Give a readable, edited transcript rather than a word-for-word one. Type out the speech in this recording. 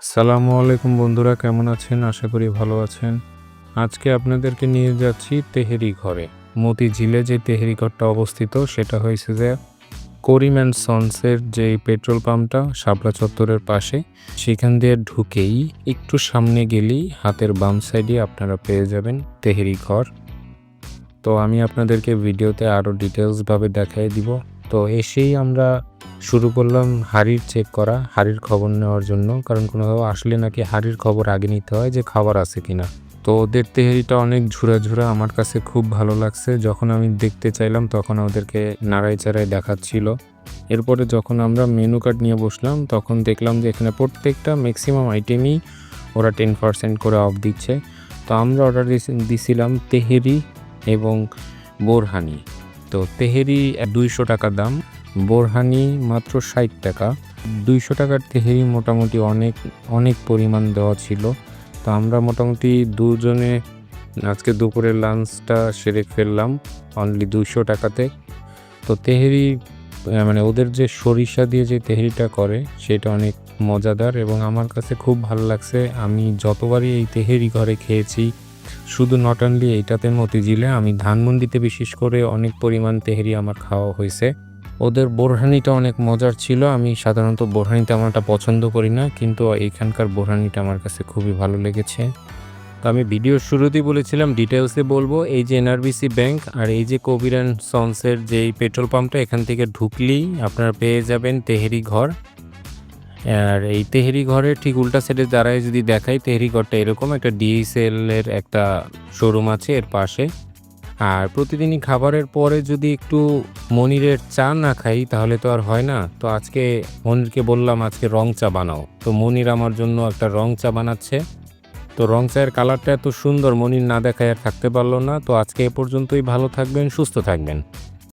আসসালামু আলাইকুম বন্ধুরা, কেমন আছেন? আশা করি ভালো আছেন। আজকে আপনাদেরকে নিয়ে যাচ্ছি তেহেরি ঘরে। মতিঝিলে যে তেহেরি ঘরটা অবস্থিত সেটা হয়েছে যে করিম অ্যান্ড সন্সের যেই পেট্রোল পাম্পটা শাপলা চত্বরের পাশে, সেখান দিয়ে ঢুকেই একটু সামনে গেলেই হাতের বাম সাইডে আপনারা পেয়ে যাবেন তেহেরি ঘর। তো আমি আপনাদেরকে ভিডিওতে আরও ডিটেলসভাবে দেখাই দিব। তো এসেই আমরা শুরু করলাম হাঁড়ির চেক করা, হাঁড়ির খবর নেওয়ার জন্য। কারণ কোনোভাবে আসলে নাকি হাঁড়ির খবর আগে নিতে হয় যে খাবার আছে কিনা। তো ওদের তেহেরিটা অনেক ঝুরা আমার কাছে খুব ভালো লাগছে। যখন আমি দেখতে চাইলাম তখন ওদেরকে নাড়াই চাড়াই দেখাচ্ছিল। এরপরে যখন আমরা মেনু কার্ড নিয়ে বসলাম তখন দেখলাম যে এখানে প্রত্যেকটা ম্যাক্সিমাম আইটেমই ওরা 10% করে অফ দিচ্ছে। তো আমরা অর্ডার দিছিলাম তেহেরি এবং বোরহানি। তো তেহেরি 200 টাকা দাম, বোরহানি মাত্র 60 টাকা। 200 টাকার তেহেরি মোটামুটি অনেক পরিমাণ দেওয়া ছিল। তো আমরা মোটামুটি দুজনে আজকে দুপুরের লাঞ্চটা সেরে ফেললাম অনলি 200 টাকাতে। তো তেহেরি মানে ওদের যে সরিষা দিয়ে যে তেহেরিটা করে সেটা অনেক মজাদার এবং আমার কাছে খুব ভালো লাগছে। আমি যতবারই এই তেহেরি ঘরে খেয়েছি, শুধু নট অনলি এইটাতে মতিঝিলে, আমি ধানমন্ডিতে বিশেষ করে অনেক পরিমাণ তেহেরি আমার খাওয়া হয়েছে। ওদের বোরহানিটা অনেক মজার ছিল। আমি সাধারণত বোরহানি তেমনটা পছন্দ করি না, কিন্তু এইখানকার বোরহানিটা আমার কাছে খুবই ভালো লেগেছে। তো আমি ভিডিওর শুরুতেই বলেছিলাম ডিটেলসে বলবো। এই যে এনআরবিসি ব্যাংক আর এই যে কবির অ্যান্ড সন্সের যেই পেট্রোল পাম্পটা, এখান থেকে ঢুকলেই আপনারা পেয়ে যাবেন তেহেরি ঘর। আর এই তেহেরি ঘরের ঠিক উল্টা সাইডে দাঁড়ায় যদি দেখাই, তেহেরি ঘরটা এরকম একটা ডিএসএল এর একটা শোরুম আছে এর পাশে। আর প্রতিদিনই খাবারের পরে যদি একটু মনিরের চা না খাই তাহলে তো আর হয় না। তো আজকে মনিরকে বললাম আজকে রং চা বানাও। তো মনির আমার জন্য একটা রং চা বানাচ্ছে। তো রং চায়ের কালারটা এত সুন্দর, মনির না দেখায় আর থাকতে পারলো না। তো আজকে এ পর্যন্তই। ভালো থাকবেন, সুস্থ থাকবেন।